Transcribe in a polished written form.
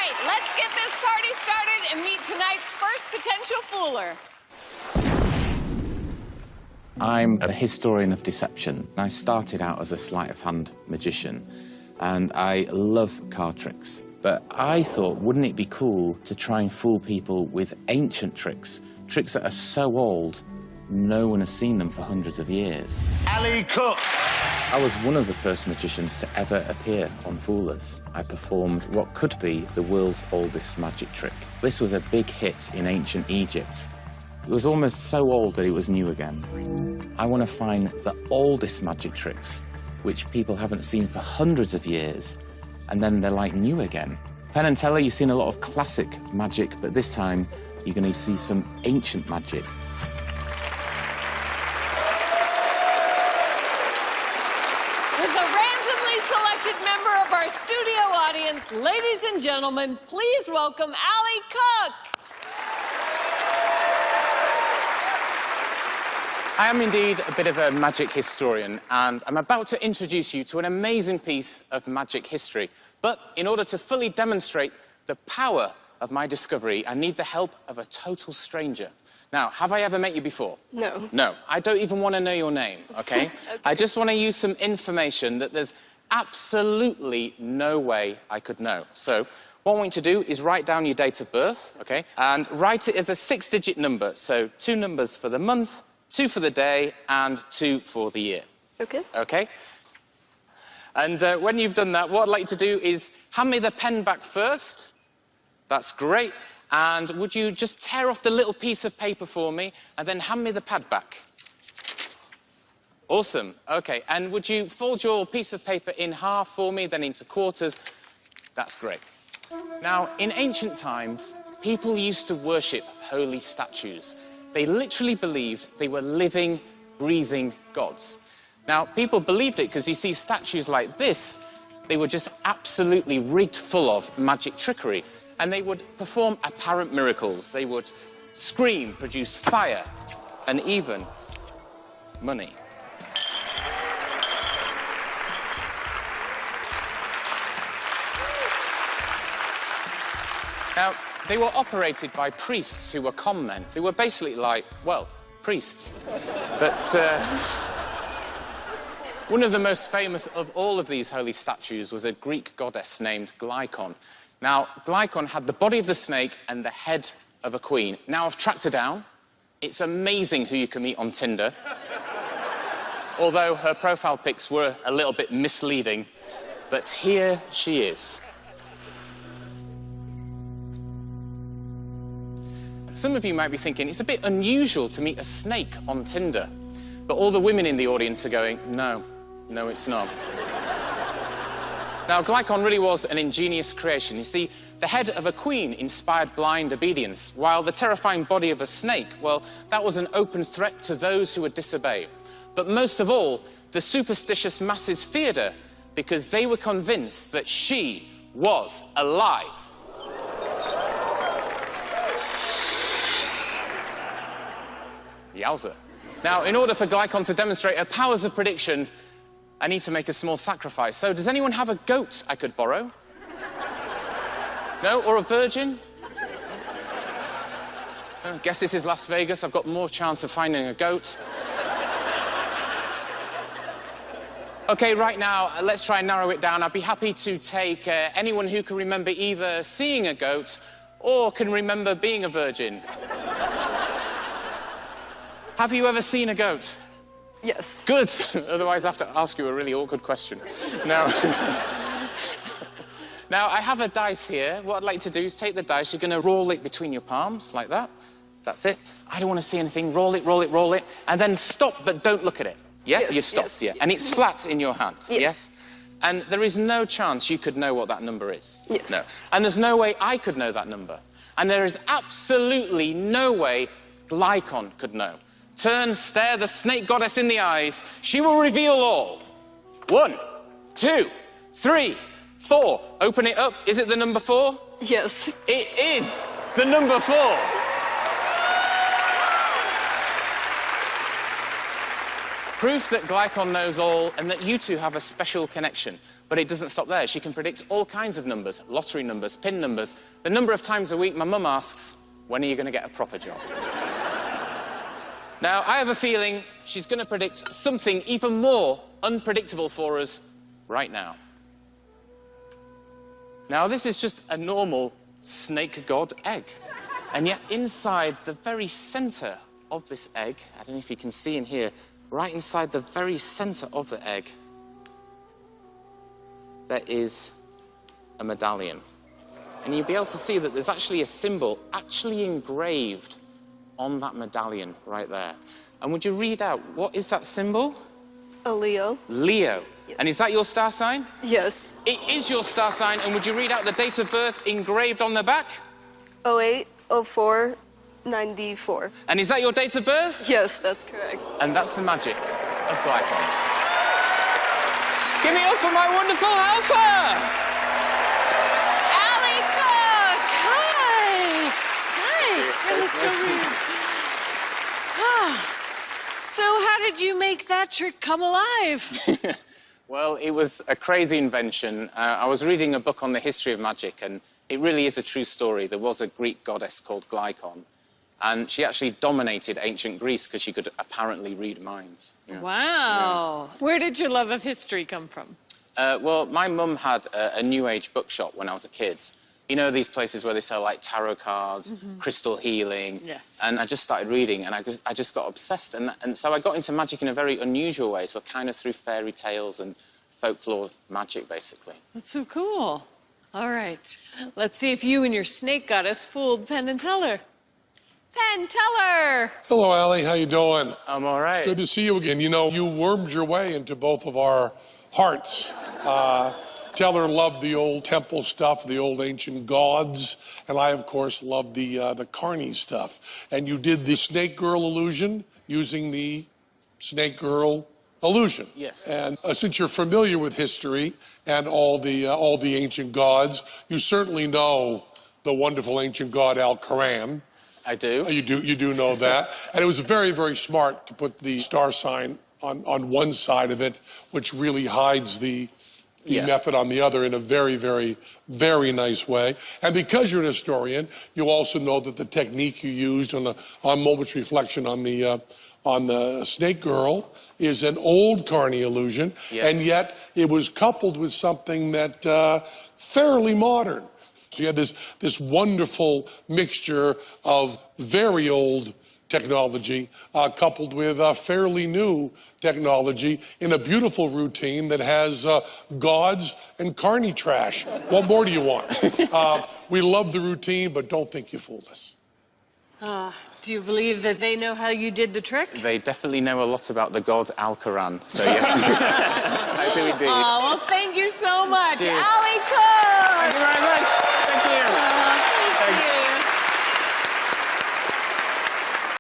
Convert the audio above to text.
right, let's get this party started and meet tonight's first potential fooler. I'm a historian of deception. I started out as a sleight-of-hand magician, and I love card tricks. But I thought, wouldn't it be cool to try and fool people with ancient tricks, tricks that are so old, no one has seen them for hundreds of years. Ali Cook. I was one of the first magicians to ever appear on Fool Us. I performed what could be the world's oldest magic trick. This was a big hit in ancient Egypt. It was almost so old that it was new again. I want to find the oldest magic tricks, which people haven't seen for hundreds of years, and then they're like new again. Penn and Teller, you've seen a lot of classic magic, but this time you're going to see some ancient magic. With a randomly selected member of our studio audience, ladies and gentlemen, please welcome Ali Cook. I am indeed a bit of a magic historian, and I'm about to introduce you to an amazing piece of magic history. But in order to fully demonstrate the power of my discovery, I need the help of a total stranger. Now, have I ever met you before? No. No. I don't even want to know your name, okay? Okay. I just want to use some information that there's absolutely no way I could know. So what I want you to do is write down your date of birth, okay? And write it as a 6-digit number. So 2 numbers for the month, 2 for the day, and 2 for the year. Okay. Okay? And when you've done that, what I'd like you to do is hand me the pen back first. That's great. And would you just tear off the little piece of paper for me, and then hand me the pad back? Awesome. Okay. And would you fold your piece of paper in half for me, then into quarters? That's great. Now, in ancient times, people used to worship holy statues. They literally believed they were living, breathing gods. Now, people believed it because you see statues like this, they were just absolutely rigged full of magic trickery. And they would perform apparent miracles. They would scream, produce fire, and even money. Now, they were operated by priests who were con men. They were basically like, well, priests. But one of the most famous of all of these holy statues was a Greek goddess named Glykon. Now, Glykon had the body of the snake and the head of a queen. Now, I've tracked her down. It's amazing who you can meet on Tinder. Although her profile pics were a little bit misleading. But here she is. Some of you might be thinking, it's a bit unusual to meet a snake on Tinder. But all the women in the audience are going, no, no, it's not. Now, Glykon really was an ingenious creation. You see, the head of a queen inspired blind obedience, while the terrifying body of a snake, well, that was an open threat to those who would disobey. But most of all, the superstitious masses feared her because they were convinced that she was alive. Yowza. Now, in order for Glykon to demonstrate her powers of prediction, I need to make a small sacrifice. So, does anyone have a goat I could borrow? No? Or a virgin? I guess this is Las Vegas. I've got more chance of finding a goat. OK, right now, let's try and narrow it down. I'd be happy to take anyone who can remember either seeing a goat or can remember being a virgin. Have you ever seen a goat? Yes. Good. Otherwise, I have to ask you a really awkward question. Now, now, I have a dice here. What I'd like to do is take the dice. You're going to roll it between your palms, like that. That's it. I don't want to see anything. Roll it, roll it, roll it. And then stop, but don't look at it. Yeah? Yes, You stopped, yes. yeah. And it's flat in your hand, Yes. And there is no chance you could know what that number is. Yes. No. And there's no way I could know that number. And there is absolutely no way Glykon could know. Turn, stare the snake goddess in the eyes. She will reveal all. 1, 2, 3, 4. Open it up. Is it the number 4? Yes. It is the number 4. Proof that Glykon knows all and that you two have a special connection. But it doesn't stop there. She can predict all kinds of numbers, lottery numbers, pin numbers. The number of times a week my mum asks, when are you going to get a proper job? Now, I have a feeling she's going to predict something even more unpredictable for us right now. Now, this is just a normal snake god egg. And yet inside the very center of this egg, I don't know if you can see in here, right inside the very center of the egg, there is a medallion. And you'll be able to see that there's actually a symbol actually engraved on that medallion right there. And would you read out, what is that symbol? A Leo. Leo. Yes. And is that your star sign? Yes. It is your star sign, and would you read out the date of birth engraved on the back? 08/04/94. And is that your date of birth? Yes, that's correct. And that's the magic of Glycon. Give it up for my wonderful helper! Allie Cook! Hi! Hi! Let's go read. So how did you make that trick come alive? Well, it was a crazy invention. I was reading a book on the history of magic, and it really is a true story. There was a Greek goddess called Glycon, and she actually dominated ancient Greece because she could apparently read minds. Yeah. Wow. Yeah. Where did your love of history come from? Well, my mum had a New Age bookshop when I was a kid. You know, these places where they sell, like, tarot cards, crystal healing. Yes. And I just started reading, and I just got obsessed. And so I got into magic in a very unusual way, so kind of through fairy tales and folklore magic, basically. That's so cool. All right. Let's see if you and your snake goddess fooled Penn and Teller. Penn Teller! Hello, Allie. How you doing? I'm all right. Good to see you again. You know, you wormed your way into both of our hearts. Teller loved the old temple stuff, the old ancient gods, and I, of course, loved the carny stuff. And you did the snake girl illusion using the snake girl illusion. Yes. And since you're familiar with history and all the ancient gods, you certainly know the wonderful ancient god Al-Quran. I do. You do know that. And it was very, very smart to put the star sign on one side of it, which really hides the method on the other in a very, very, very nice way. And because you're an historian, you also know that the technique you used on Moment's Reflection on the snake girl is an old carny illusion, and yet it was coupled with something that fairly modern. So you had this wonderful mixture of very old technology coupled with fairly new technology in a beautiful routine that has gods and carny trash. What more do you want? We love the routine, but don't think you fooled us. Do you believe that they know how you did the trick? They definitely know a lot about the god Al-Quran, so yes. I do indeed. Oh, well, thank you so much. Cheers. Allie Cook! Thank you very much.